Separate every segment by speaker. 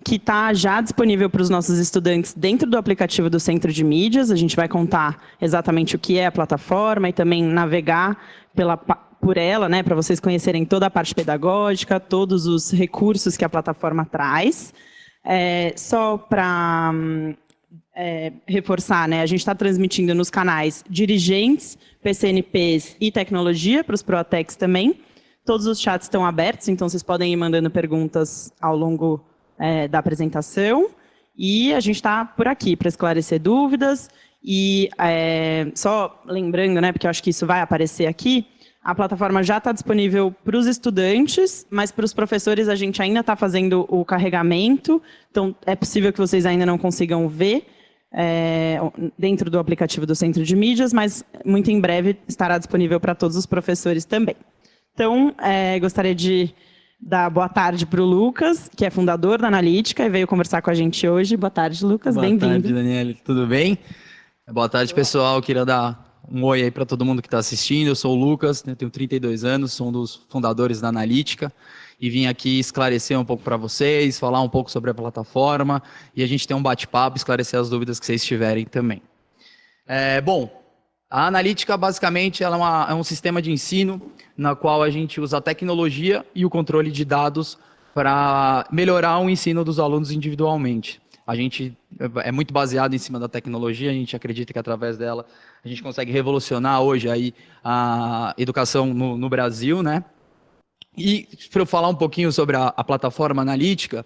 Speaker 1: que está já disponível para os nossos estudantes dentro do aplicativo do Centro de Mídias. A gente vai contar exatamente o que é a plataforma e também navegar por ela, né, para vocês conhecerem toda a parte pedagógica, todos os recursos que a plataforma traz. Só para reforçar, né, a gente está transmitindo nos canais Dirigentes, PCNPs e Tecnologia, para os Proatecs também. Todos os chats estão abertos, então vocês podem ir mandando perguntas ao longo da apresentação. E a gente está por aqui para esclarecer dúvidas. E só lembrando, né, porque eu acho que isso vai aparecer aqui, a plataforma já está disponível para os estudantes, mas para os professores a gente ainda está fazendo o carregamento. Então, é possível que vocês ainda não consigam ver dentro do aplicativo do Centro de Mídias, mas muito em breve estará disponível para todos os professores também. Então, gostaria de dar boa tarde para o Lucas, que é fundador da Analítica e veio conversar com a gente hoje. Boa tarde, Lucas, bem-vindo.
Speaker 2: Boa tarde, Daniele, tudo bem? Boa tarde, pessoal. Queria dar um oi aí para todo mundo que está assistindo. Eu sou o Lucas, tenho 32 anos, sou um dos fundadores da Analítica e vim aqui esclarecer um pouco para vocês, falar um pouco sobre a plataforma e a gente ter um bate-papo, esclarecer as dúvidas que vocês tiverem também. Bom, a Analítica, basicamente, ela é um sistema de ensino na qual a gente usa a tecnologia e o controle de dados para melhorar o ensino dos alunos individualmente. A gente é muito baseado em cima da tecnologia, a gente acredita que através dela a gente consegue revolucionar hoje aí a educação no Brasil, né? E para eu falar um pouquinho sobre a plataforma Analítica,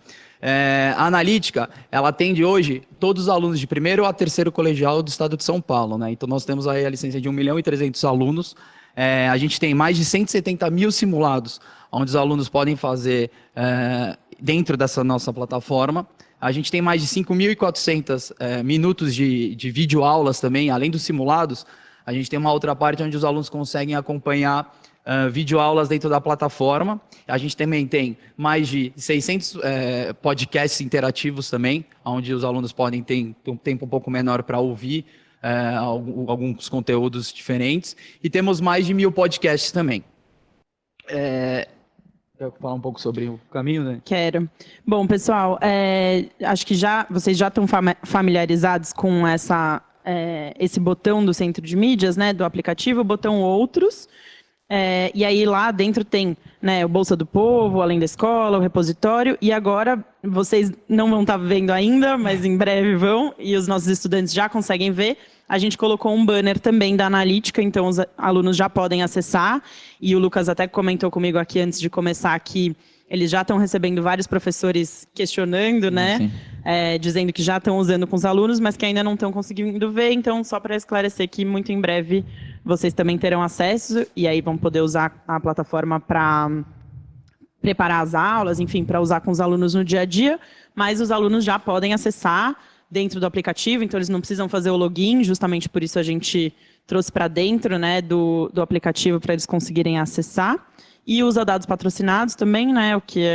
Speaker 2: a Analítica, ela atende hoje todos os alunos de primeiro a terceiro colegial do estado de São Paulo, né? Então nós temos aí a licença de 1.300.000 alunos, a gente tem mais de 170 mil simulados, onde os alunos podem fazer dentro dessa nossa plataforma. A gente tem mais de 5.400 minutos de videoaulas também, além dos simulados. A gente tem uma outra parte onde os alunos conseguem acompanhar videoaulas dentro da plataforma. A gente também tem mais de 600 podcasts interativos também, onde os alunos podem ter um tempo um pouco menor para ouvir alguns conteúdos diferentes. E temos mais de 1.000 podcasts também. Quer falar um pouco sobre o caminho, né?
Speaker 1: Quero. Bom, pessoal, acho que vocês já estão familiarizados com esse botão do Centro de Mídias, né, do aplicativo, o botão Outros. E aí lá dentro tem, né, o Bolsa do Povo, Além da Escola, o repositório, e agora vocês não vão estar vendo ainda, mas em breve vão, e os nossos estudantes já conseguem ver. A gente colocou um banner também da Analítica, então os alunos já podem acessar, e o Lucas até comentou comigo aqui antes de começar que eles já estão recebendo vários professores questionando, né, dizendo que já estão usando com os alunos, mas que ainda não estão conseguindo ver, então só para esclarecer que muito em breve vocês também terão acesso, e aí vão poder usar a plataforma para preparar as aulas, enfim, para usar com os alunos no dia a dia, mas os alunos já podem acessar dentro do aplicativo, então eles não precisam fazer o login, justamente por isso a gente trouxe para dentro, né, do aplicativo para eles conseguirem acessar. E usa dados patrocinados também, né, o que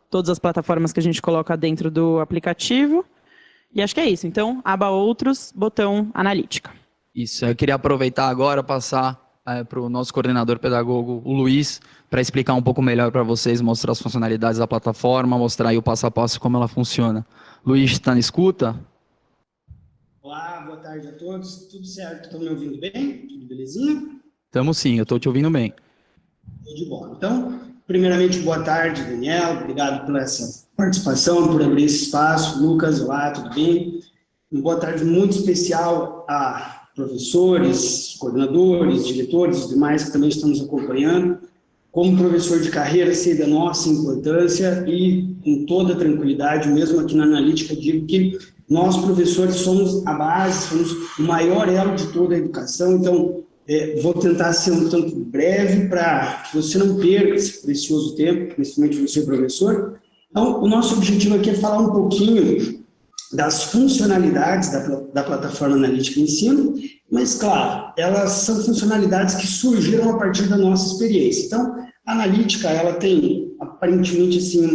Speaker 1: todas as plataformas que a gente coloca dentro do aplicativo. E acho que é isso. Então, aba Outros, botão Analítica.
Speaker 2: Isso, eu queria aproveitar agora, passar para o nosso coordenador pedagogo, o Luiz, para explicar um pouco melhor para vocês, mostrar as funcionalidades da plataforma, mostrar aí o passo a passo como ela funciona. Luiz, está na escuta?
Speaker 3: Olá, boa tarde a todos. Tudo certo? Estão me ouvindo bem? Tudo belezinha?
Speaker 2: Estamos sim, eu estou te ouvindo bem.
Speaker 3: Tudo de bom. Então, primeiramente, boa tarde, Daniel. Obrigado pela essa participação, por abrir esse espaço. Lucas, olá, tudo bem? Uma boa tarde muito especial a professores, coordenadores, diretores e demais que também estão nos acompanhando. Como professor de carreira, sei da nossa importância e, com toda tranquilidade, mesmo aqui na Analítica, digo que nós, professores, somos a base, somos o maior elo de toda a educação. Então, vou tentar ser um tanto breve para que você não perca esse precioso tempo, principalmente você, professor. Então, o nosso objetivo aqui é falar um pouquinho das funcionalidades da plataforma Analítica Ensino, mas, claro, elas são funcionalidades que surgiram a partir da nossa experiência. Então, a Analítica, ela tem, aparentemente, assim,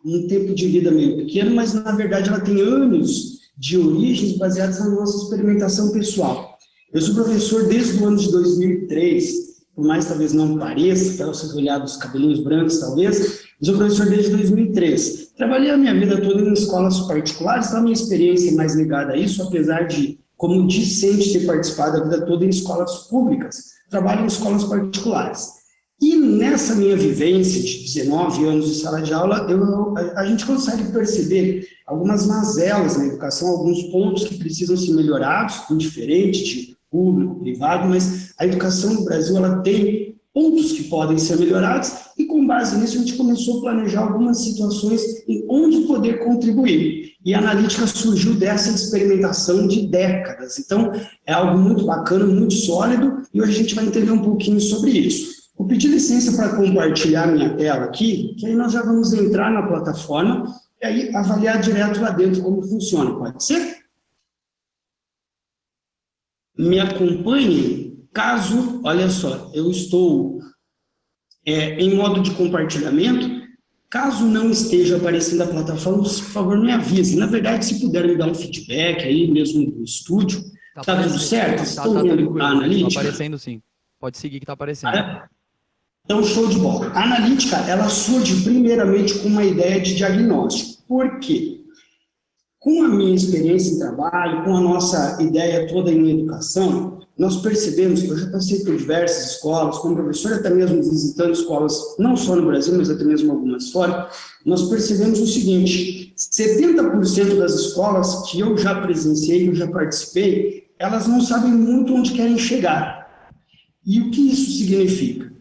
Speaker 3: um tempo de vida meio pequeno, mas, na verdade, ela tem anos de origens baseadas na nossa experimentação pessoal. Eu sou professor desde o ano de 2003, por mais talvez não pareça, até você olhar dos cabelinhos brancos talvez, eu sou professor desde 2003. Trabalhei a minha vida toda em escolas particulares, então a minha experiência é mais ligada a isso, apesar de, como discente, ter participado a vida toda em escolas públicas, trabalho em escolas particulares. E nessa minha vivência de 19 anos de sala de aula, a gente consegue perceber algumas mazelas na educação, alguns pontos que precisam ser melhorados, indiferente de público, privado, mas a educação no Brasil ela tem pontos que podem ser melhorados e com base nisso a gente começou a planejar algumas situações em onde poder contribuir. E a analítica surgiu dessa experimentação de décadas. Então, é algo muito bacana, muito sólido, e hoje a gente vai entender um pouquinho sobre isso. Vou pedir licença para compartilhar minha tela aqui, que aí nós já vamos entrar na plataforma e aí avaliar direto lá dentro como funciona. Pode ser? Me acompanhe, caso, olha só, eu estou em modo de compartilhamento, caso não esteja aparecendo a plataforma, por favor me avise. Na verdade, se puder me dar um feedback aí mesmo do estúdio, tá tudo certo? Estão vendo a analítica?
Speaker 2: Está aparecendo sim, pode seguir que está aparecendo.
Speaker 3: Então, show de bola. A analítica, ela surge primeiramente com uma ideia de diagnóstico. Por quê? Com a minha experiência em trabalho, com a nossa ideia toda em educação, nós percebemos, eu já passei por diversas escolas, como professor, até mesmo visitando escolas, não só no Brasil, mas até mesmo algumas fora, nós percebemos o seguinte, 70% das escolas que eu já presenciei, que eu já participei, elas não sabem muito onde querem chegar. E o que isso significa?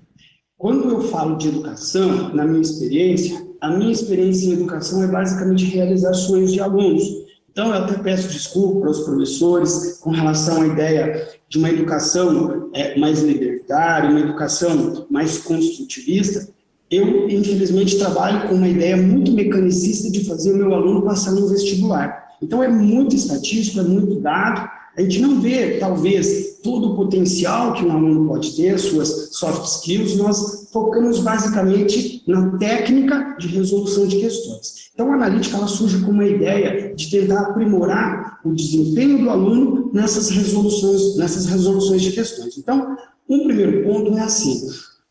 Speaker 3: Quando eu falo de educação, na minha experiência, a minha experiência em educação é basicamente realizar sonhos de alunos. Então, eu até peço desculpa para os professores com relação à ideia de uma educação mais libertária, uma educação mais construtivista. Eu, infelizmente, trabalho com uma ideia muito mecanicista de fazer o meu aluno passar no vestibular. Então, é muito estatístico, é muito dado. A gente não vê, talvez, todo o potencial que um aluno pode ter, suas soft skills, nós focamos basicamente na técnica de resolução de questões. Então, a analítica ela surge com uma ideia de tentar aprimorar o desempenho do aluno nessas resoluções de questões. Então, um primeiro ponto é assim,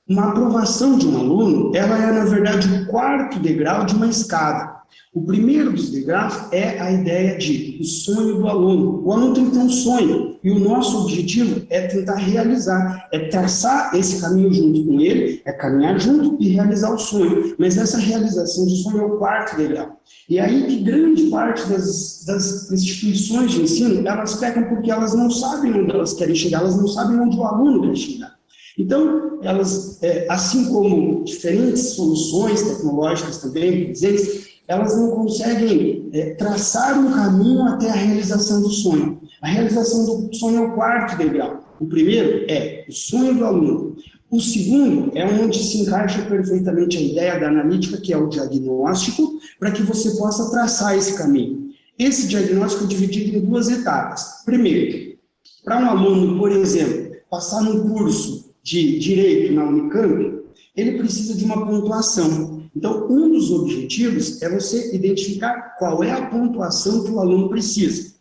Speaker 3: uma aprovação de um aluno, ela é, na verdade, o quarto degrau de uma escada. O primeiro dos degraus é a ideia de o sonho do aluno. O aluno tem que ter um sonho, e o nosso objetivo é tentar realizar, é traçar esse caminho junto com ele, é caminhar junto e realizar o sonho. Mas essa realização de sonho é o quarto degrau. E aí que grande parte das instituições de ensino, elas pecam porque elas não sabem onde elas querem chegar, elas não sabem onde o aluno quer chegar. Então, elas, assim como diferentes soluções tecnológicas também presentes, elas não conseguem traçar um caminho até a realização do sonho. A realização do sonho é o quarto degrau. O primeiro é o sonho do aluno. O segundo é onde se encaixa perfeitamente a ideia da analítica, que é o diagnóstico, para que você possa traçar esse caminho. Esse diagnóstico é dividido em duas etapas. Primeiro, para um aluno, por exemplo, passar num curso de Direito na Unicamp, ele precisa de uma pontuação. Então, um dos objetivos é você identificar qual é a pontuação que o aluno precisa.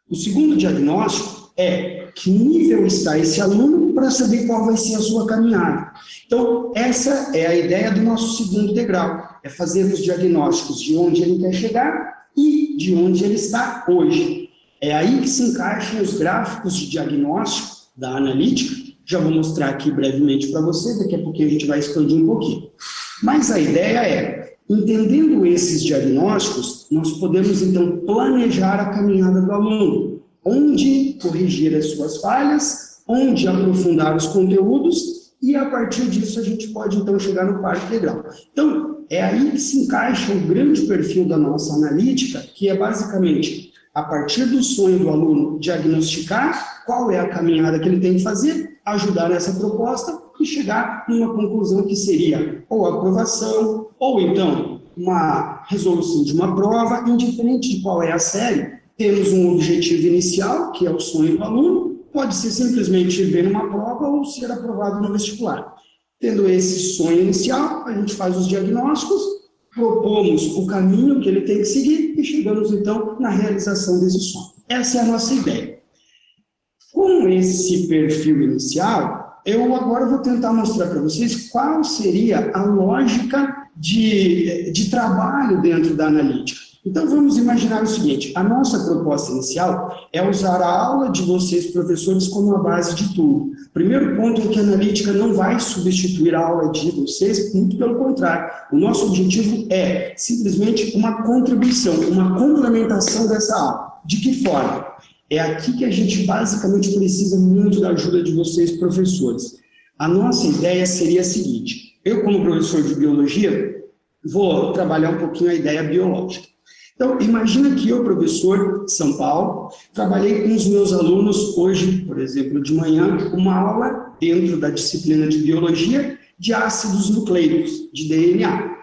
Speaker 3: O segundo diagnóstico é que nível está esse aluno para saber qual vai ser a sua caminhada. Então, essa é a ideia do nosso segundo degrau, é fazer os diagnósticos de onde ele quer chegar e de onde ele está hoje. É aí que se encaixam os gráficos de diagnóstico da analítica. Já vou mostrar aqui brevemente para você, daqui a pouquinho a gente vai expandir um pouquinho. Mas a ideia é, entendendo esses diagnósticos, nós podemos então planejar a caminhada do aluno, onde corrigir as suas falhas, onde aprofundar os conteúdos, e a partir disso a gente pode então chegar no quarto degrau. Então, é aí que se encaixa o grande perfil da nossa analítica, que é basicamente, a partir do sonho do aluno, diagnosticar qual é a caminhada que ele tem que fazer, ajudar nessa proposta e chegar numa conclusão que seria ou aprovação, ou então uma resolução de uma prova, indiferente de qual é a série, temos um objetivo inicial, que é o sonho do aluno, pode ser simplesmente ver numa prova ou ser aprovado no vestibular. Tendo esse sonho inicial, a gente faz os diagnósticos, propomos o caminho que ele tem que seguir e chegamos então na realização desse sonho. Essa é a nossa ideia. Com esse perfil inicial, eu agora vou tentar mostrar para vocês qual seria a lógica de trabalho dentro da analítica. Então, vamos imaginar o seguinte, a nossa proposta inicial é usar a aula de vocês, professores, como a base de tudo. Primeiro ponto é que a analítica não vai substituir a aula de vocês, muito pelo contrário. O nosso objetivo é simplesmente uma contribuição, uma complementação dessa aula. De que forma? É aqui que a gente basicamente precisa muito da ajuda de vocês, professores. A nossa ideia seria a seguinte, eu como professor de biologia, vou trabalhar um pouquinho a ideia biológica. Então, imagina que eu, professor de São Paulo, trabalhei com os meus alunos hoje, por exemplo, de manhã, uma aula dentro da disciplina de biologia de ácidos nucleicos, de DNA.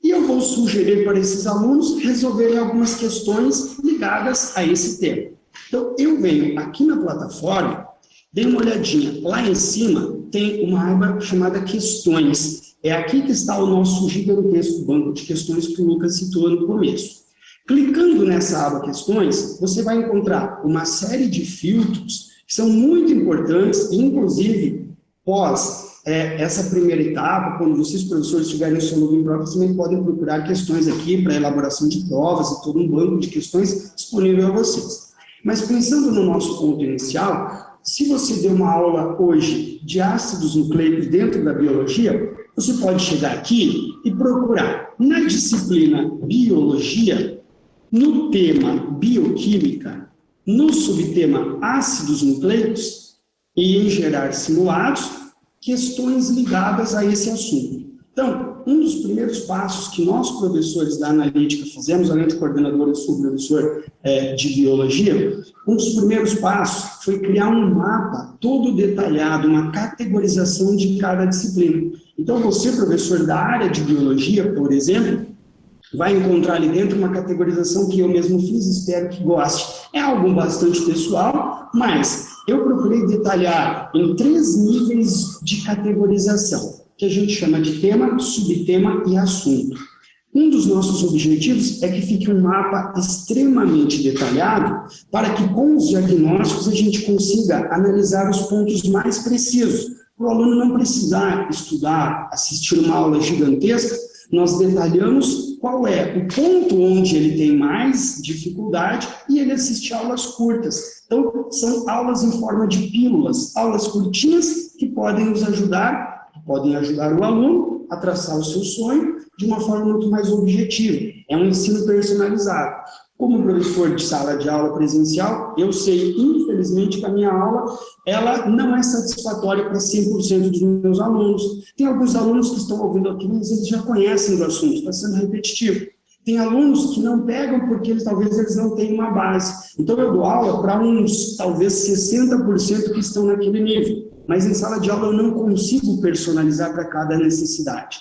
Speaker 3: E eu vou sugerir para esses alunos resolverem algumas questões ligadas a esse tema. Então, eu venho aqui na plataforma, dei uma olhadinha, lá em cima tem uma aba chamada questões. É aqui que está o nosso gigantesco banco de questões que o Lucas citou no começo. Clicando nessa aba questões, você vai encontrar uma série de filtros que são muito importantes, inclusive pós essa primeira etapa, quando vocês, professores, tiverem o seu login próprio, vocês também podem procurar questões aqui para elaboração de provas e todo um banco de questões disponível a vocês. Mas pensando no nosso ponto inicial, se você deu uma aula hoje de ácidos nucleicos dentro da biologia, você pode chegar aqui e procurar na disciplina biologia, no tema bioquímica, no subtema ácidos nucleicos e em gerar simulados, questões ligadas a esse assunto. Então, um dos primeiros passos que nós, professores da analítica, fizemos, além de coordenador, eu sou professor de biologia, um dos primeiros passos foi criar um mapa todo detalhado, uma categorização de cada disciplina. Então, você, professor da área de biologia, por exemplo, vai encontrar ali dentro uma categorização que eu mesmo fiz, espero que goste. É algo bastante pessoal, mas eu procurei detalhar em 3 níveis de categorização, que a gente chama de tema, subtema e assunto. Um dos nossos objetivos é que fique um mapa extremamente detalhado para que com os diagnósticos a gente consiga analisar os pontos mais precisos. Para o aluno não precisar estudar, assistir uma aula gigantesca, nós detalhamos qual é o ponto onde ele tem mais dificuldade e ele assiste aulas curtas. Então, são aulas em forma de pílulas, aulas curtinhas que podem nos ajudar, podem ajudar o aluno a traçar o seu sonho de uma forma muito mais objetiva. É um ensino personalizado. Como professor de sala de aula presencial, eu sei, infelizmente, que a minha aula ela não é satisfatória para 100% dos meus alunos. Tem alguns alunos que estão ouvindo aqui, mas eles já conhecem do assunto, está sendo repetitivo. Tem alunos que não pegam porque talvez eles não tenham uma base. Então, eu dou aula para uns, talvez, 60% que estão naquele nível. Mas em sala de aula eu não consigo personalizar para cada necessidade.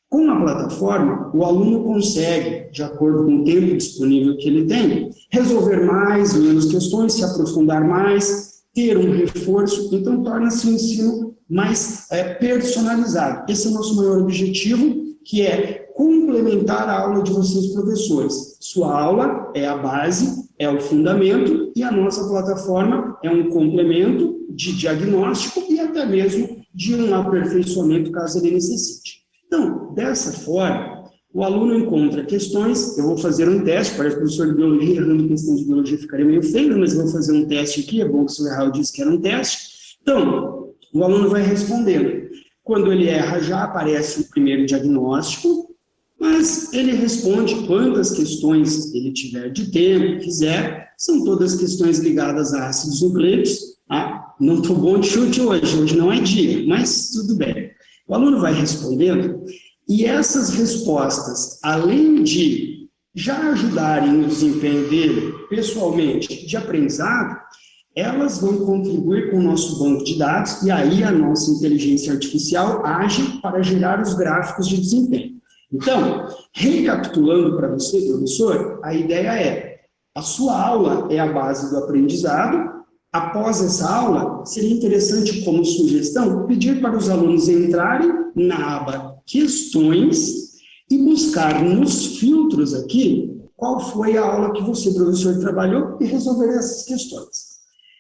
Speaker 3: Com a plataforma, o aluno consegue, de acordo com o tempo disponível que ele tem, resolver mais, menos questões, se aprofundar mais, ter um reforço, então torna-se um ensino mais personalizado. Esse é o nosso maior objetivo, que é complementar a aula de vocês, professores. Sua aula é a base, é o fundamento, e a nossa plataforma é um complemento de diagnóstico e até mesmo de um aperfeiçoamento, caso ele necessite. Então, dessa forma, o aluno encontra questões, eu vou fazer um teste, parece professor de biologia, errando questão de biologia ficaria meio feio, mas eu vou fazer um teste aqui, é bom que se eu errar eu disse que era um teste. Então, o aluno vai respondendo. Quando ele erra, já aparece o primeiro diagnóstico, mas ele responde quantas questões ele tiver de tempo, quiser, são todas questões ligadas a ácidos nucleicos. Não estou bom de chute hoje não é dia, mas tudo bem. O aluno vai respondendo e essas respostas, além de já ajudarem no desempenho dele, pessoalmente, de aprendizado, elas vão contribuir com o nosso banco de dados e aí a nossa inteligência artificial age para gerar os gráficos de desempenho. Então, recapitulando para você, professor, a ideia é, a sua aula é a base do aprendizado. Após essa aula, seria interessante, como sugestão, pedir para os alunos entrarem na aba Questões e buscar nos filtros aqui qual foi a aula que você, professor, trabalhou e resolver essas questões.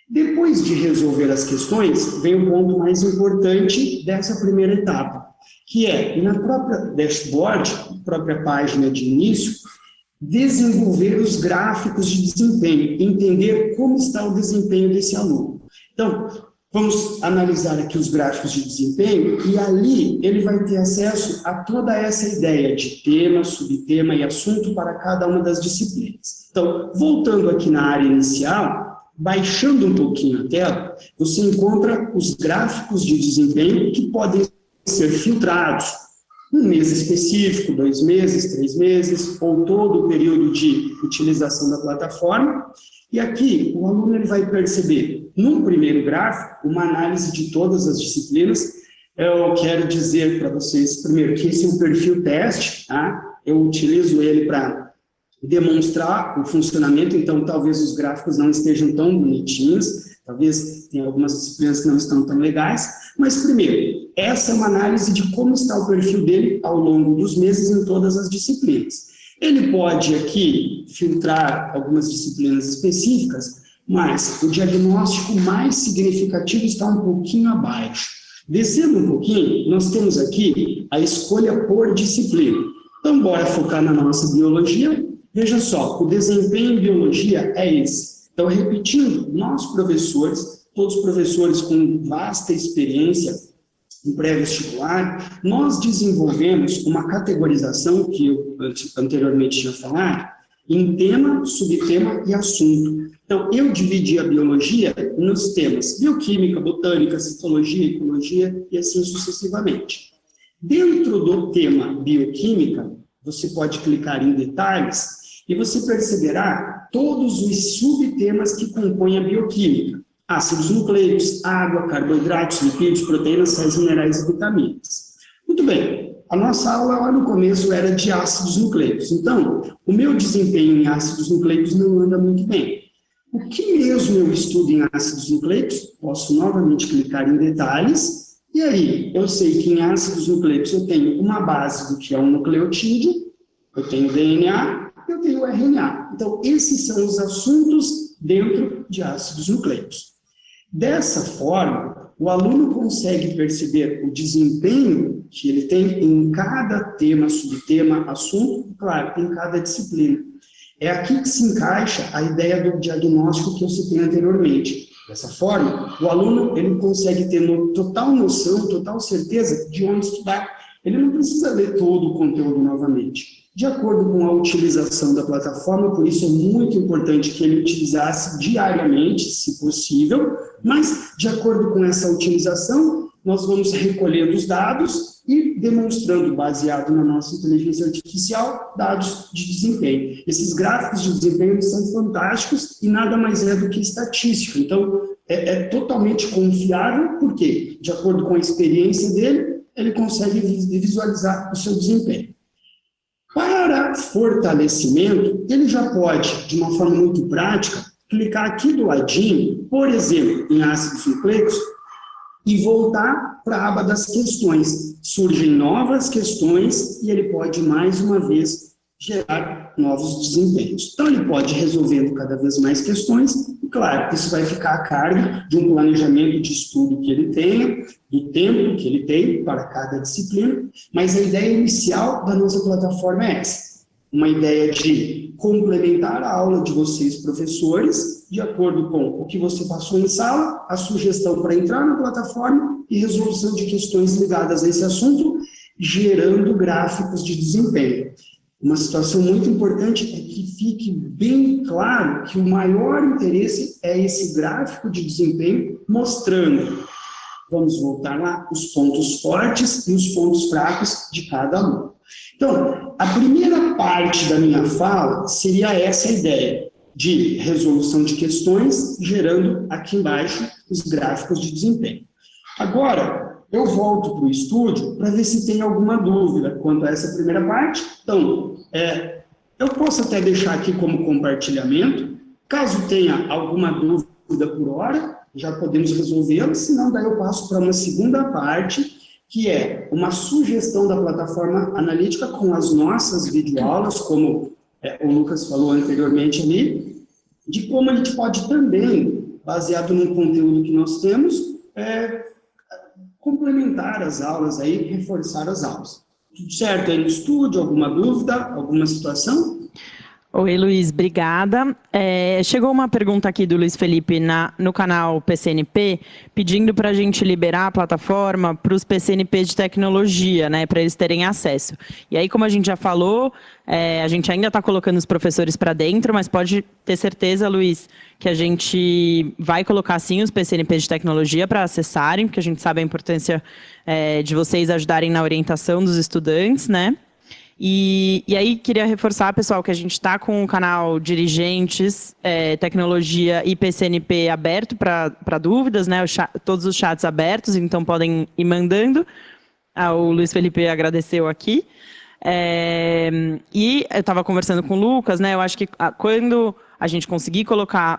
Speaker 3: Depois de resolver as questões, vem o ponto mais importante dessa primeira etapa, que é, na própria dashboard, própria página de início, desenvolver os gráficos de desempenho, entender como está o desempenho desse aluno. Então, vamos analisar aqui os gráficos de desempenho e ali ele vai ter acesso a toda essa ideia de tema, subtema e assunto para cada uma das disciplinas. Então, voltando aqui na área inicial, baixando um pouquinho a tela, você encontra os gráficos de desempenho que podem ser filtrados. Um mês específico, 2 meses, 3 meses, ou todo o período de utilização da plataforma. E aqui, o aluno ele vai perceber, num primeiro gráfico, uma análise de todas as disciplinas. Eu quero dizer para vocês, primeiro, que esse é um perfil teste, tá? Eu utilizo ele para demonstrar o funcionamento, então talvez os gráficos não estejam tão bonitinhos, talvez tenha algumas disciplinas que não estão tão legais, mas primeiro, essa é uma análise de como está o perfil dele ao longo dos meses em todas as disciplinas. Ele pode aqui filtrar algumas disciplinas específicas, mas o diagnóstico mais significativo está um pouquinho abaixo. Descendo um pouquinho, nós temos aqui a escolha por disciplina. Então, bora focar na nossa biologia. Veja só, o desempenho em biologia é esse. Então, repetindo, nós professores, todos professores com vasta experiência em pré-vestibular, nós desenvolvemos uma categorização, que eu anteriormente tinha falado, em tema, subtema e assunto. Então, eu dividi a biologia nos temas bioquímica, botânica, citologia, ecologia e assim sucessivamente. Dentro do tema bioquímica, você pode clicar em detalhes e você perceberá todos os subtemas que compõem a bioquímica. Ácidos nucleicos, água, carboidratos, lipídios, proteínas, sais minerais e vitaminas. Muito bem, a nossa aula lá no começo era de ácidos nucleicos. Então, o meu desempenho em ácidos nucleicos não anda muito bem. O que mesmo eu estudo em ácidos nucleicos? Posso novamente clicar em detalhes, e aí eu sei que em ácidos nucleicos eu tenho uma base do que é um nucleotídeo, eu tenho DNA, eu tenho RNA. Então, esses são os assuntos dentro de ácidos nucleicos. Dessa forma, o aluno consegue perceber o desempenho que ele tem em cada tema, subtema, assunto, claro, em cada disciplina. É aqui que se encaixa a ideia do diagnóstico que eu citei anteriormente. Dessa forma, o aluno ele consegue ter total noção, total certeza de onde estudar. Ele não precisa ler todo o conteúdo novamente. De acordo com a utilização da plataforma, por isso é muito importante que ele utilizasse diariamente, se possível, mas, de acordo com essa utilização, nós vamos recolhendo os dados e demonstrando, baseado na nossa inteligência artificial, dados de desempenho. Esses gráficos de desempenho são fantásticos e nada mais é do que estatística. Então, é totalmente confiável, porque, de acordo com a experiência dele, ele consegue visualizar o seu desempenho. Para fortalecimento, ele já pode, de uma forma muito prática, clicar aqui do ladinho, por exemplo, em ácidos nucleicos, e voltar para a aba das questões. Surgem novas questões e ele pode, mais uma vez, gerar novos desempenhos. Então, ele pode ir resolvendo cada vez mais questões, e, claro, isso vai ficar a cargo de um planejamento de estudo que ele tenha, do tempo que ele tem para cada disciplina, mas a ideia inicial da nossa plataforma é essa. Uma ideia de complementar a aula de vocês, professores, de acordo com o que você passou em sala, a sugestão para entrar na plataforma e resolução de questões ligadas a esse assunto, gerando gráficos de desempenho. Uma situação muito importante é que fique bem claro que o maior interesse é esse gráfico de desempenho mostrando, vamos voltar lá, os pontos fortes e os pontos fracos de cada aluno. Então, a primeira parte da minha fala seria essa ideia de resolução de questões, gerando aqui embaixo os gráficos de desempenho. Agora, eu volto para o estúdio para ver se tem alguma dúvida quanto a essa primeira parte. Então, eu posso até deixar aqui como compartilhamento. Caso tenha alguma dúvida por hora, já podemos resolvê-la, senão daí eu passo para uma segunda parte, que é uma sugestão da plataforma analítica com as nossas videoaulas, como o Lucas falou anteriormente ali, de como a gente pode também baseado no conteúdo que nós temos, complementar as aulas aí, reforçar as aulas. Tudo certo aí no estúdio? Alguma dúvida? Alguma situação?
Speaker 1: Oi, Luiz, obrigada. Chegou uma pergunta aqui do Luiz Felipe no canal PCNP, pedindo para a gente liberar a plataforma para os PCNP de tecnologia, né, para eles terem acesso. E aí, como a gente já falou, a gente ainda está colocando os professores para dentro, mas pode ter certeza, Luiz, que a gente vai colocar sim os PCNP de tecnologia para acessarem, porque a gente sabe a importância de vocês ajudarem na orientação dos estudantes, né? E aí, queria reforçar, pessoal, que a gente está com o canal Dirigentes, Tecnologia e PCNP aberto para dúvidas, né? Todos os chats abertos, então podem ir mandando. O Luiz Felipe agradeceu aqui. E eu estava conversando com o Lucas, né? Eu acho que quando a gente conseguir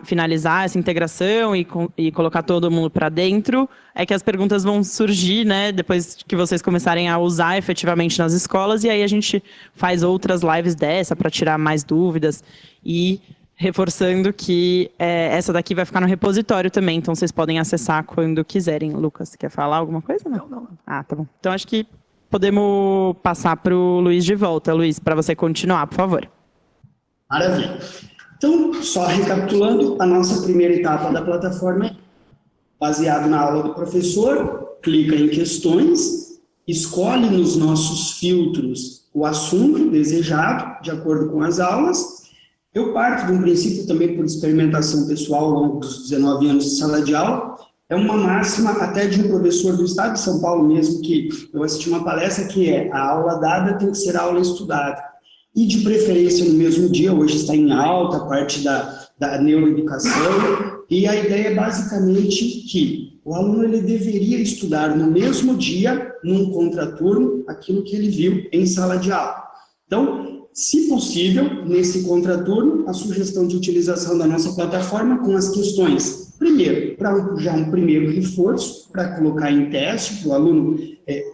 Speaker 1: finalizar essa integração e colocar todo mundo para dentro, é que as perguntas vão surgir, né? Depois que vocês começarem a usar efetivamente nas escolas, e aí a gente faz outras lives dessa para tirar mais dúvidas e reforçando que essa daqui vai ficar no repositório também, então vocês podem acessar quando quiserem. Lucas, quer falar alguma coisa? Não. Ah, tá bom. Então acho que podemos passar para o Luiz de volta. Luiz, para você continuar, por favor.
Speaker 3: Maravilha. Então, só recapitulando, a nossa primeira etapa da plataforma é baseado na aula do professor, clica em questões, escolhe nos nossos filtros o assunto desejado, de acordo com as aulas. Eu parto de um princípio também por experimentação pessoal ao longo dos 19 anos de sala de aula. É uma máxima até de um professor do estado de São Paulo mesmo, que eu assisti uma palestra que a aula dada tem que ser aula estudada. E de preferência no mesmo dia, hoje está em alta a parte da neuroeducação, e a ideia é basicamente que o aluno ele deveria estudar no mesmo dia, num contraturno, aquilo que ele viu em sala de aula. Então, se possível, nesse contraturno, a sugestão de utilização da nossa plataforma com as questões. Primeiro, para já um primeiro reforço, para colocar em teste, para o aluno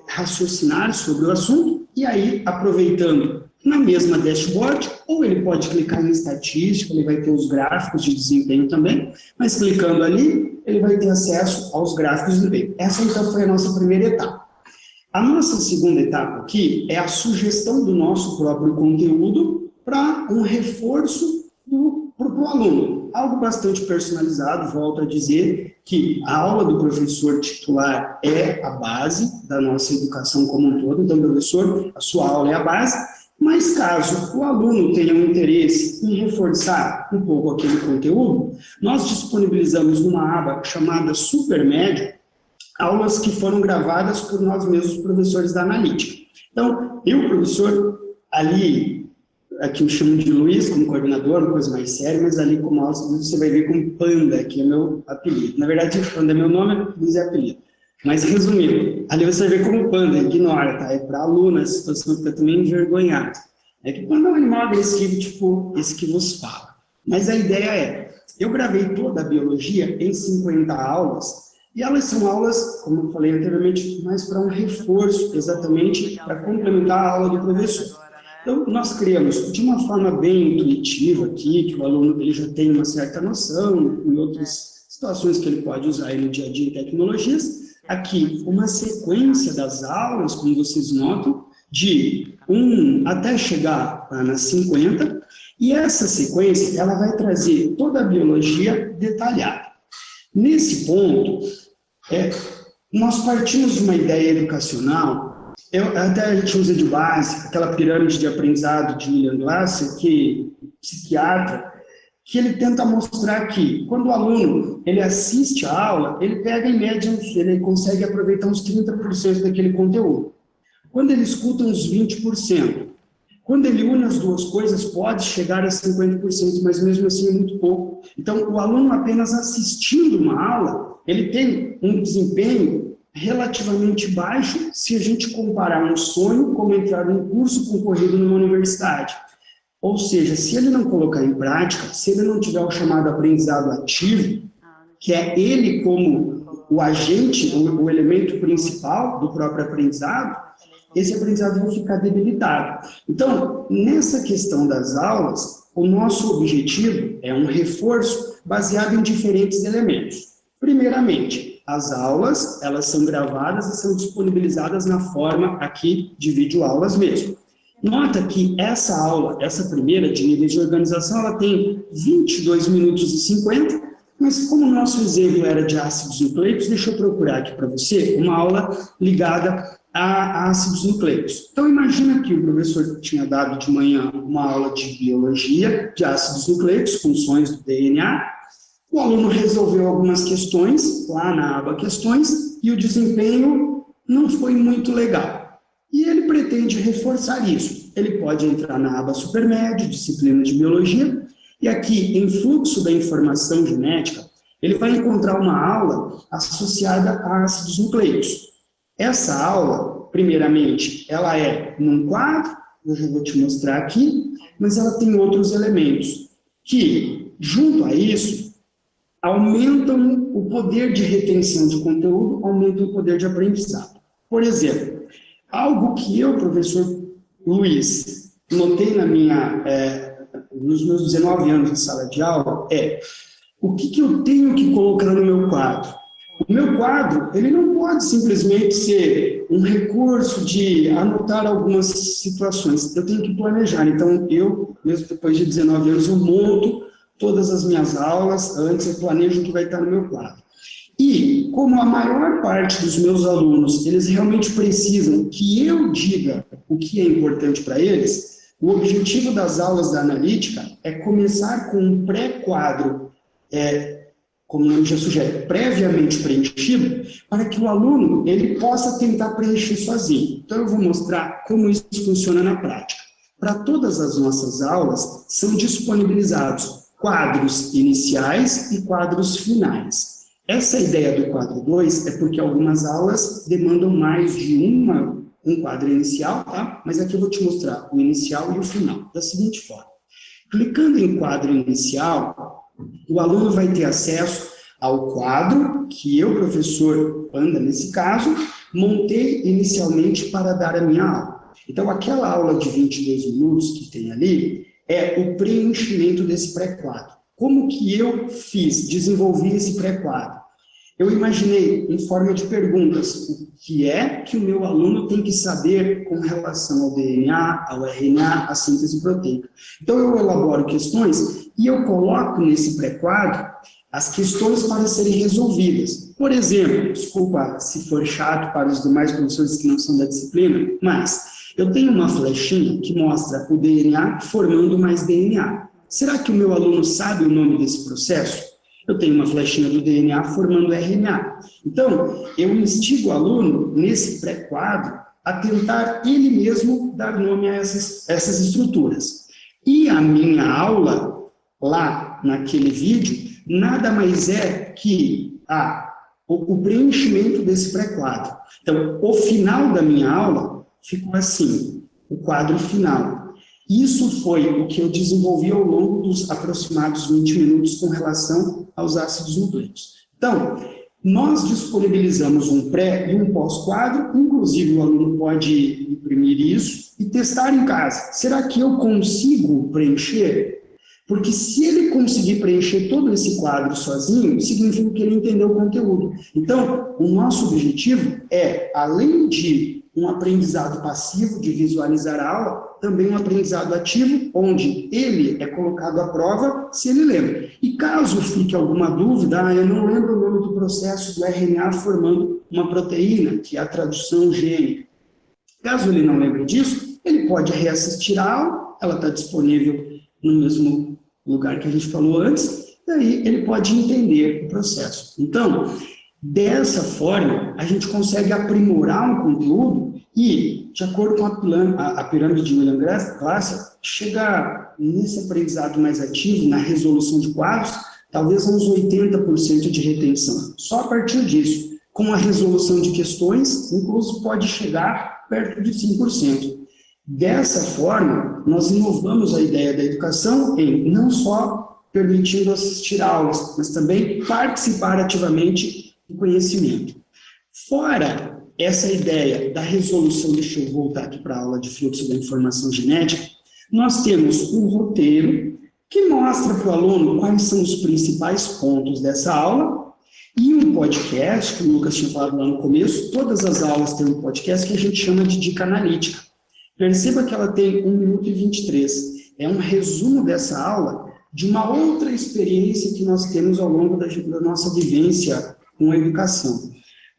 Speaker 3: raciocinar sobre o assunto, e aí, aproveitando na mesma dashboard, ou ele pode clicar em estatística, ele vai ter os gráficos de desempenho também, mas clicando ali, ele vai ter acesso aos gráficos de desempenho. Essa, então, foi a nossa primeira etapa. A nossa segunda etapa aqui é a sugestão do nosso próprio conteúdo para um reforço para o aluno. Algo bastante personalizado, volto a dizer que a aula do professor titular é a base da nossa educação como um todo, então, professor, a sua aula é a base, mas caso o aluno tenha um interesse em reforçar um pouco aquele conteúdo, nós disponibilizamos numa aba chamada Supermédio aulas que foram gravadas por nós mesmos, professores da analítica. Então, eu, professor, ali, aqui eu chamo de Luiz como coordenador, uma coisa mais séria, mas ali como aula, você vai ver como Panda, que é meu apelido. Na verdade, Panda é meu nome, Luiz é apelido. Mas, resumindo, ali você vai ver como Panda, ignora, tá? É para aluno, a situação fica também envergonhada. É que quando é um animal agressivo, tipo esse que vos fala. Mas a ideia eu gravei toda a biologia em 50 aulas, e elas são aulas, como eu falei anteriormente, mais para um reforço, exatamente para complementar a aula do professor. Então, nós criamos de uma forma bem intuitiva aqui, que o aluno ele já tem uma certa noção, em outras situações que ele pode usar aí no dia a dia em tecnologias, aqui uma sequência das aulas, como vocês notam, de 1 até chegar nas 50, e essa sequência ela vai trazer toda a biologia detalhada. Nesse ponto, nós partimos de uma ideia educacional, até a gente usa de base aquela pirâmide de aprendizado de William Glasser, que psiquiatra, que ele tenta mostrar que quando o aluno ele assiste a aula, ele pega em média, ele consegue aproveitar uns 30% daquele conteúdo. Quando ele escuta uns 20%. Quando ele une as duas coisas, pode chegar a 50%, mas mesmo assim é muito pouco. Então, o aluno apenas assistindo uma aula, ele tem um desempenho relativamente baixo se a gente comparar um sonho como entrar num curso concorrido numa universidade. Ou seja, se ele não colocar em prática, se ele não tiver o chamado aprendizado ativo, que é ele como o agente, o elemento principal do próprio aprendizado, esse aprendizado vai ficar debilitado. Então, nessa questão das aulas, o nosso objetivo é um reforço baseado em diferentes elementos. Primeiramente, as aulas, elas são gravadas e são disponibilizadas na forma aqui de videoaulas mesmo. Nota que essa aula, essa primeira de níveis de organização, ela tem 22 minutos e 50, mas como o nosso exemplo era de ácidos nucleicos, deixa eu procurar aqui para você uma aula ligada a ácidos nucleicos. Então, imagina que o professor tinha dado de manhã uma aula de biologia de ácidos nucleicos, funções do DNA. O aluno resolveu algumas questões lá na aba questões e o desempenho não foi muito legal. E ele pretende reforçar isso. Ele pode entrar na aba supermédio, disciplina de biologia, e aqui, em fluxo da informação genética, ele vai encontrar uma aula associada a ácidos nucleicos. Essa aula, primeiramente, ela é num quadro, eu já vou te mostrar aqui, mas ela tem outros elementos que, junto a isso, aumentam o poder de retenção de conteúdo, aumentam o poder de aprendizado. Por exemplo, algo que eu, professor Luiz, notei nos meus 19 anos de sala de aula é o que eu tenho que colocar no meu quadro. O meu quadro, ele não pode simplesmente ser um recurso de anotar algumas situações. Eu tenho que planejar. Então, eu, mesmo depois de 19 anos, eu monto todas as minhas aulas, antes eu planejo o que vai estar no meu quadro. E, como a maior parte dos meus alunos, eles realmente precisam que eu diga o que é importante para eles, o objetivo das aulas da analítica é começar com um pré-quadro, como o nome já sugere, previamente preenchido, para que o aluno ele possa tentar preencher sozinho. Então, eu vou mostrar como isso funciona na prática. Para todas as nossas aulas, são disponibilizados quadros iniciais e quadros finais. Essa ideia do quadro 2 é porque algumas aulas demandam mais de um quadro inicial, tá? Mas aqui eu vou te mostrar o inicial e o final, da seguinte forma. Clicando em quadro inicial, o aluno vai ter acesso ao quadro que eu, professor Panda, nesse caso, montei inicialmente para dar a minha aula. Então, aquela aula de 22 minutos que tem ali é o preenchimento desse pré-quadro. Como que eu desenvolvi esse pré-quadro? Eu imaginei em forma de perguntas o que é que o meu aluno tem que saber com relação ao DNA, ao RNA, à síntese proteica. Então, eu elaboro questões e eu coloco nesse pré-quadro as questões para serem resolvidas. Por exemplo, desculpa se for chato para os demais professores que não são da disciplina, mas eu tenho uma flechinha que mostra o DNA formando mais DNA. Será que o meu aluno sabe o nome desse processo? Eu tenho uma flechinha do DNA formando RNA. Então, eu instigo o aluno, nesse pré-quadro, a tentar ele mesmo dar nome a essas estruturas. E a minha aula, lá naquele vídeo, nada mais é que o preenchimento desse pré-quadro. Então, o final da minha aula ficou assim, o quadro final. Isso foi o que eu desenvolvi ao longo dos aproximados 20 minutos com relação aos ácidos nucleicos. Então, nós disponibilizamos um pré e um pós-quadro, inclusive o aluno pode imprimir isso e testar em casa. Será que eu consigo preencher? Porque se ele conseguir preencher todo esse quadro sozinho, significa que ele entendeu o conteúdo. Então, o nosso objetivo é, além de um aprendizado passivo de visualizar a aula, também um aprendizado ativo, onde ele é colocado à prova se ele lembra. E caso fique alguma dúvida, eu não lembro o nome do processo do RNA formando uma proteína, que é a tradução gênica. Caso ele não lembre disso, ele pode reassistir a aula, ela está disponível no mesmo lugar que a gente falou antes, daí ele pode entender o processo. Então, dessa forma, a gente consegue aprimorar um conteúdo e, de acordo com a pirâmide de William Glasser, chegar nesse aprendizado mais ativo, na resolução de quadros, talvez a uns 80% de retenção. Só a partir disso, com a resolução de questões, incluso pode chegar perto de 5%. Dessa forma, nós inovamos a ideia da educação em não só permitindo assistir aulas, mas também participar ativamente do conhecimento. Fora essa ideia da resolução, deixa eu voltar aqui para a aula de fluxo da informação genética, nós temos um roteiro que mostra para o aluno quais são os principais pontos dessa aula, e um podcast, que o Lucas tinha falado lá no começo, todas as aulas têm um podcast que a gente chama de dica analítica. Perceba que ela tem 1 minuto e 23. É um resumo dessa aula de uma outra experiência que nós temos ao longo da nossa vivência com a educação.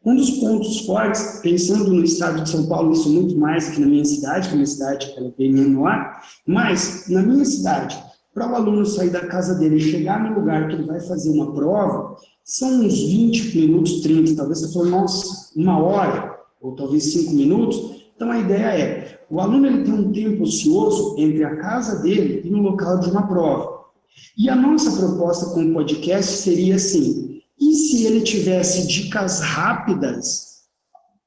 Speaker 3: Um dos pontos fortes, pensando no estado de São Paulo, isso muito mais que na minha cidade, que é uma cidade que ela é bem menor, mas na minha cidade, para o aluno sair da casa dele e chegar no lugar que ele vai fazer uma prova, são uns 20 minutos, 30, talvez você falou, nossa, 1 hora, ou talvez 5 minutos. Então a ideia é, o aluno ele tem um tempo ocioso entre a casa dele e no local de uma prova. E a nossa proposta com o podcast seria assim, e se ele tivesse dicas rápidas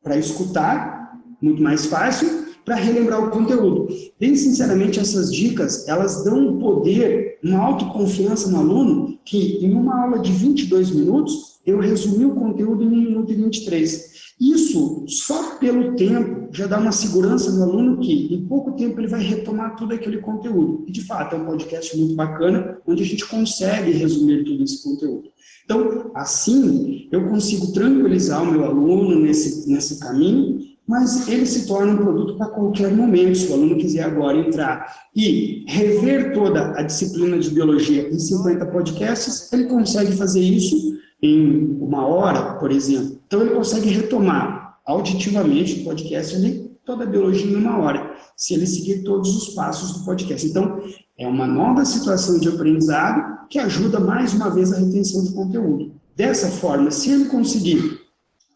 Speaker 3: para escutar, muito mais fácil, para relembrar o conteúdo. Bem sinceramente, essas dicas, elas dão um poder, uma autoconfiança no aluno, que em uma aula de 22 minutos, eu resumi o conteúdo em 1 minuto e 23. Isso, só pelo tempo, já dá uma segurança no aluno que, em pouco tempo, ele vai retomar todo aquele conteúdo. E, de fato, é um podcast muito bacana, onde a gente consegue resumir todo esse conteúdo. Então, assim, eu consigo tranquilizar o meu aluno nesse caminho, mas ele se torna um produto para qualquer momento. Se o aluno quiser agora entrar e rever toda a disciplina de biologia em 50 podcasts, ele consegue fazer isso em 1 hora, por exemplo. Então, ele consegue retomar auditivamente o podcast ali, toda a biologia em 1 hora, se ele seguir todos os passos do podcast. Então, é uma nova situação de aprendizado que ajuda, mais uma vez, a retenção de conteúdo. Dessa forma, se ele conseguir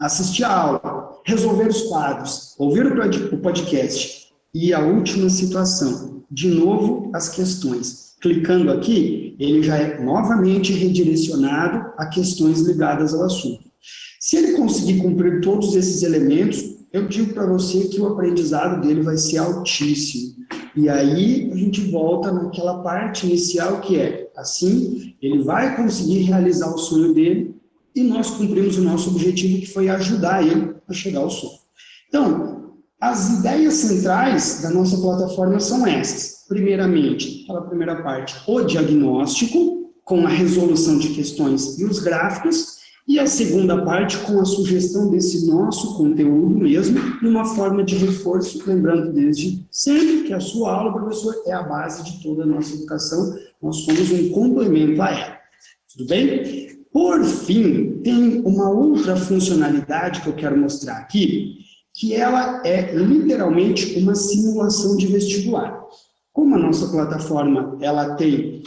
Speaker 3: assistir a aula, resolver os quadros, ouvir o podcast e a última situação, de novo as questões. Clicando aqui, ele já é novamente redirecionado a questões ligadas ao assunto. Se ele conseguir cumprir todos esses elementos, eu digo para você que o aprendizado dele vai ser altíssimo. E aí a gente volta naquela parte inicial que é, assim, ele vai conseguir realizar o sonho dele e nós cumprimos o nosso objetivo, que foi ajudar ele a chegar ao sonho. Então, as ideias centrais da nossa plataforma são essas. Primeiramente, pela primeira parte, o diagnóstico, com a resolução de questões e os gráficos, e a segunda parte com a sugestão desse nosso conteúdo mesmo, numa forma de reforço, lembrando desde sempre que a sua aula, professor, é a base de toda a nossa educação, nós somos um complemento a ela. Tudo bem? Por fim, tem uma outra funcionalidade que eu quero mostrar aqui, que ela é literalmente uma simulação de vestibular. Como a nossa plataforma ela tem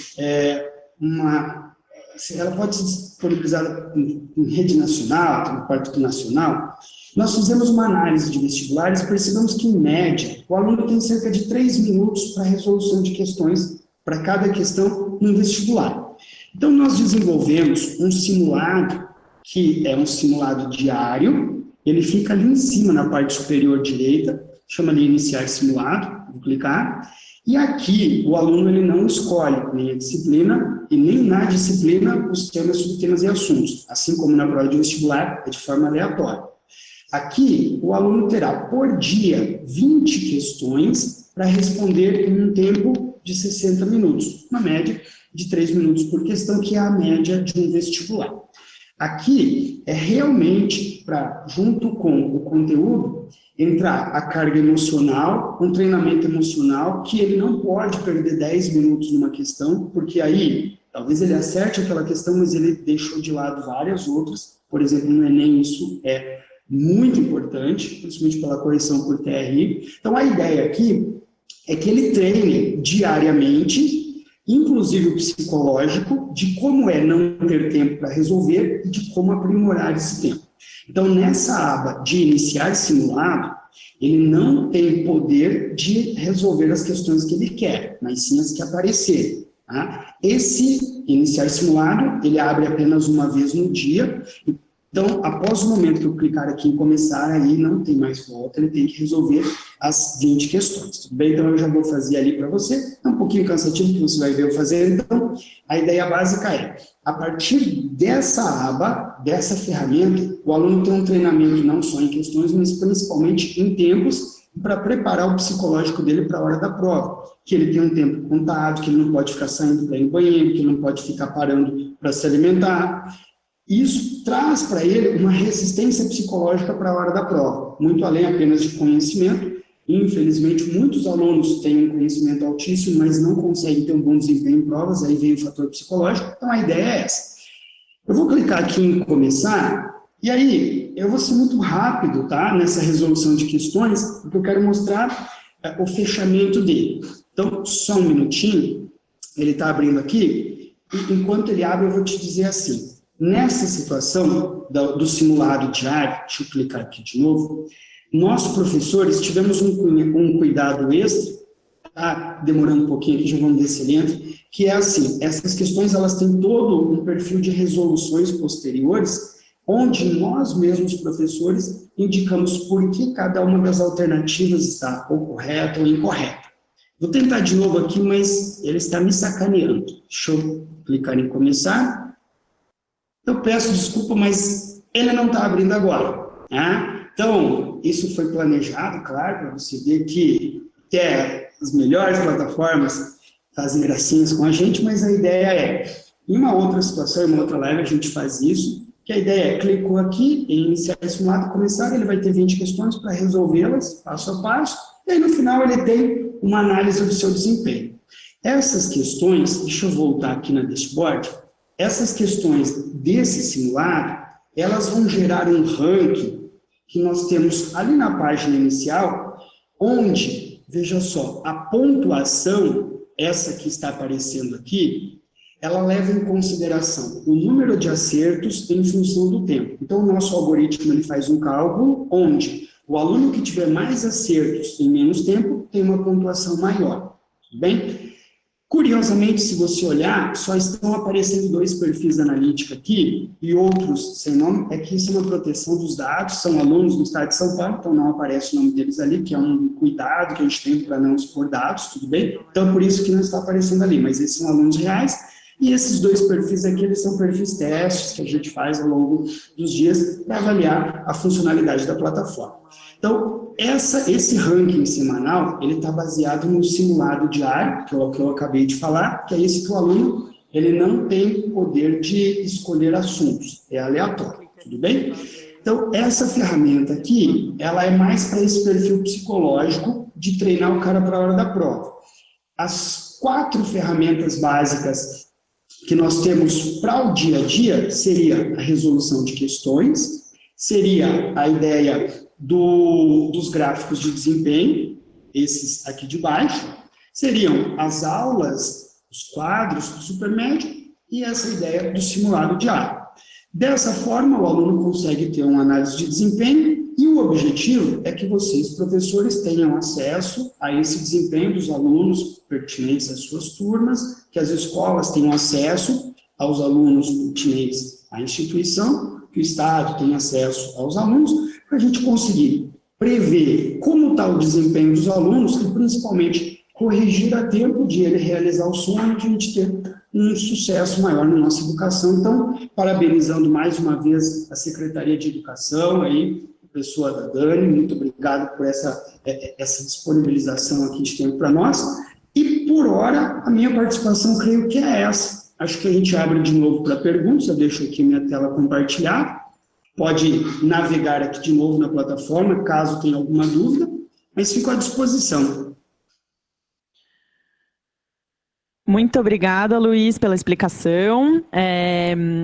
Speaker 3: ela pode ser disponibilizada em rede nacional, no quarto nacional, nós fizemos uma análise de vestibulares e percebemos que, em média, o aluno tem cerca de 3 minutos para a resolução de questões, para cada questão no vestibular. Então, nós desenvolvemos um simulado, que é um simulado diário, ele fica ali em cima, na parte superior direita, chama de iniciar simulado, vou clicar, e aqui o aluno ele não escolhe nem a disciplina e nem na disciplina os temas, subtemas e assuntos, assim como na prova de vestibular, é de forma aleatória. Aqui o aluno terá por dia 20 questões para responder em um tempo de 60 minutos, uma média de 3 minutos por questão, que é a média de um vestibular. Aqui é realmente para, junto com o conteúdo, entrar a carga emocional, um treinamento emocional, que ele não pode perder 10 minutos numa questão, porque aí, talvez ele acerte aquela questão, mas ele deixou de lado várias outras. Por exemplo, no Enem isso é muito importante, principalmente pela correção por TRI. Então, a ideia aqui é que ele treine diariamente, inclusive o psicológico, de como é não ter tempo para resolver e de como aprimorar esse tempo. Então, nessa aba de iniciar simulado, ele não tem poder de resolver as questões que ele quer, mas sim as que aparecerem. Tá? Esse iniciar simulado, ele abre apenas uma vez no dia. Então, após o momento que eu clicar aqui em começar, aí não tem mais volta, ele tem que resolver as 20 questões. Tudo bem? Então, eu já vou fazer ali para você. É um pouquinho cansativo, que você vai ver eu fazer. Então, a ideia básica é, a partir dessa aba, dessa ferramenta, o aluno tem um treinamento não só em questões, mas principalmente em tempos para preparar o psicológico dele para a hora da prova, que ele tem um tempo contado, que ele não pode ficar saindo para ir no banheiro, que ele não pode ficar parando para se alimentar. Isso traz para ele uma resistência psicológica para a hora da prova, muito além apenas de conhecimento. Infelizmente, muitos alunos têm um conhecimento altíssimo, mas não conseguem ter um bom desempenho em provas, aí vem o fator psicológico. Então, a ideia é essa. Eu vou clicar aqui em começar, e aí eu vou ser muito rápido, tá, nessa resolução de questões, porque eu quero mostrar o fechamento dele. Então, só um minutinho, ele está abrindo aqui, e enquanto ele abre, eu vou te dizer assim, nessa situação do simulado diário, deixa eu clicar aqui de novo, nós, professores, tivemos um cuidado extra, tá demorando um pouquinho aqui, já vamos ver se ele entra, que é assim, essas questões, elas têm todo um perfil de resoluções posteriores, onde nós mesmos, professores, indicamos por que cada uma das alternativas está ou correta ou incorreta. Vou tentar de novo aqui, mas ele está me sacaneando. Deixa eu clicar em começar. Eu peço desculpa, mas ele não está abrindo agora, né? Então, isso foi planejado, claro, para você ver que até as melhores plataformas fazem gracinhas com a gente, mas a ideia é, em uma outra situação, em uma outra live, a gente faz isso, que a ideia é, clicou aqui em iniciar esse simulado, começar, ele vai ter 20 questões para resolvê-las, passo a passo, e aí no final ele tem uma análise do seu desempenho. Essas questões, deixa eu voltar aqui na dashboard, essas questões desse simulado, elas vão gerar um ranking que nós temos ali na página inicial, onde, veja só, a pontuação, essa que está aparecendo aqui, ela leva em consideração o número de acertos em função do tempo. Então, o nosso algoritmo ele faz um cálculo onde o aluno que tiver mais acertos em menos tempo tem uma pontuação maior. Tudo bem? Curiosamente, se você olhar, só estão aparecendo 2 perfis analíticos aqui e outros sem nome, é que isso é uma proteção dos dados, são alunos do estado de São Paulo, então não aparece o nome deles ali, que é um cuidado que a gente tem para não expor dados, tudo bem? Então, por isso que não está aparecendo ali, mas esses são alunos reais, e esses 2 perfis aqui, eles são perfis testes que a gente faz ao longo dos dias para avaliar a funcionalidade da plataforma. Então, esse ranking semanal, ele está baseado no simulado diário, que eu acabei de falar, que é esse que o aluno, ele não tem poder de escolher assuntos, é aleatório, tudo bem? Então, essa ferramenta aqui, ela é mais para esse perfil psicológico de treinar o cara para a hora da prova. As 4 ferramentas básicas que nós temos para o dia a dia seria a resolução de questões, seria a ideia dos gráficos de desempenho, esses aqui de baixo, seriam as aulas, os quadros do supermédio e essa ideia do simulado diário. Dessa forma, o aluno consegue ter uma análise de desempenho e o objetivo é que vocês, professores, tenham acesso a esse desempenho dos alunos pertinentes às suas turmas, que as escolas tenham acesso aos alunos pertinentes à instituição, que o Estado tenha acesso aos alunos, para a gente conseguir prever como está o desempenho dos alunos e, principalmente, corrigir a tempo de ele realizar o sonho, de a gente ter um sucesso maior na nossa educação. Então, parabenizando mais uma vez a Secretaria de Educação, aí, a pessoa da Dani, muito obrigado por essa disponibilização aqui de tempo para nós. E, por hora, a minha participação, creio que é essa. Acho que a gente abre de novo para perguntas, eu deixo aqui minha tela compartilhada. Pode navegar aqui de novo na plataforma, caso tenha alguma dúvida, mas fico à disposição.
Speaker 1: Muito obrigada, Luiz, pela explicação.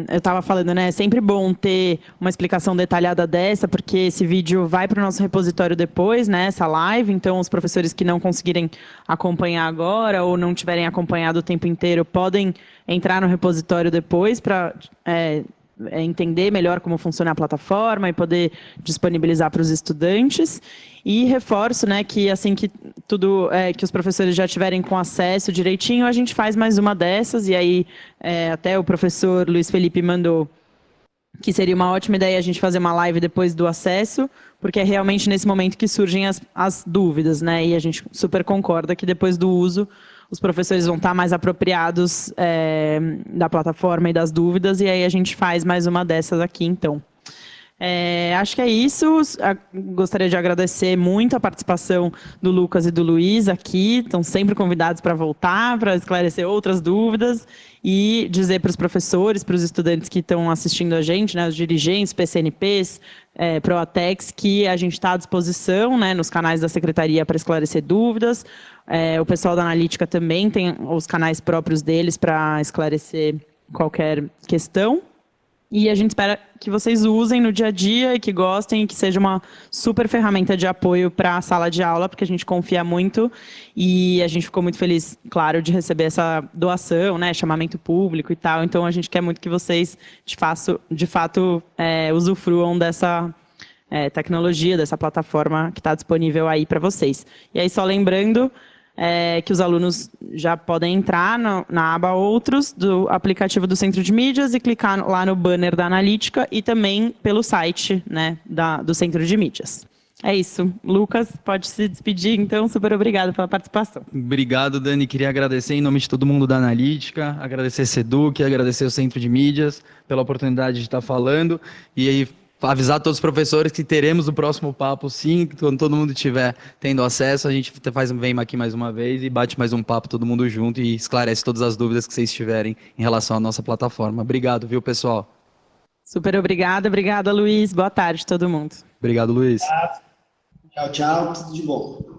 Speaker 1: Eu estava falando, né, é sempre bom ter uma explicação detalhada dessa, porque esse vídeo vai para o nosso repositório depois, né, essa live, então os professores que não conseguirem acompanhar agora ou não tiverem acompanhado o tempo inteiro podem entrar no repositório depois para entender melhor como funciona a plataforma e poder disponibilizar para os estudantes. E reforço, né, que assim que que os professores já tiverem com acesso direitinho, a gente faz mais uma dessas, e aí até o professor Luiz Felipe mandou que seria uma ótima ideia a gente fazer uma live depois do acesso, porque é realmente nesse momento que surgem as dúvidas, né, e a gente super concorda que depois do uso os professores vão estar mais apropriados da plataforma e das dúvidas, e aí a gente faz mais uma dessas aqui, então. Acho que é isso. Gostaria de agradecer muito a participação do Lucas e do Luiz aqui. Estão sempre convidados para voltar, para esclarecer outras dúvidas e dizer para os professores, para os estudantes que estão assistindo a gente, né, os dirigentes, PCNPs, Proatex, que a gente está à disposição, né, nos canais da Secretaria para esclarecer dúvidas. O pessoal da Analítica também tem os canais próprios deles para esclarecer qualquer questão. E a gente espera que vocês usem no dia a dia e que gostem e que seja uma super ferramenta de apoio para a sala de aula, porque a gente confia muito e a gente ficou muito feliz, claro, de receber essa doação, né, chamamento público e tal. Então, a gente quer muito que vocês, de fato, usufruam dessa tecnologia, dessa plataforma que está disponível aí para vocês. E aí, só lembrando que os alunos já podem entrar na aba Outros do aplicativo do Centro de Mídias e clicar lá no banner da Analítica e também pelo site, né, do Centro de Mídias. É isso. Lucas, pode se despedir, então. Super obrigado pela participação.
Speaker 2: Obrigado, Dani. Queria agradecer em nome de todo mundo da Analítica, agradecer a Seduc, agradecer o Centro de Mídias pela oportunidade de estar falando e aí avisar todos os professores que teremos o próximo papo, sim, quando todo mundo estiver tendo acesso, a gente vem aqui mais uma vez e bate mais um papo todo mundo junto e esclarece todas as dúvidas que vocês tiverem em relação à nossa plataforma. Obrigado, viu, pessoal?
Speaker 1: Super obrigada. Obrigada, Luiz. Boa tarde, todo mundo.
Speaker 2: Obrigado, Luiz.
Speaker 3: Tchau, tchau. Tudo de bom.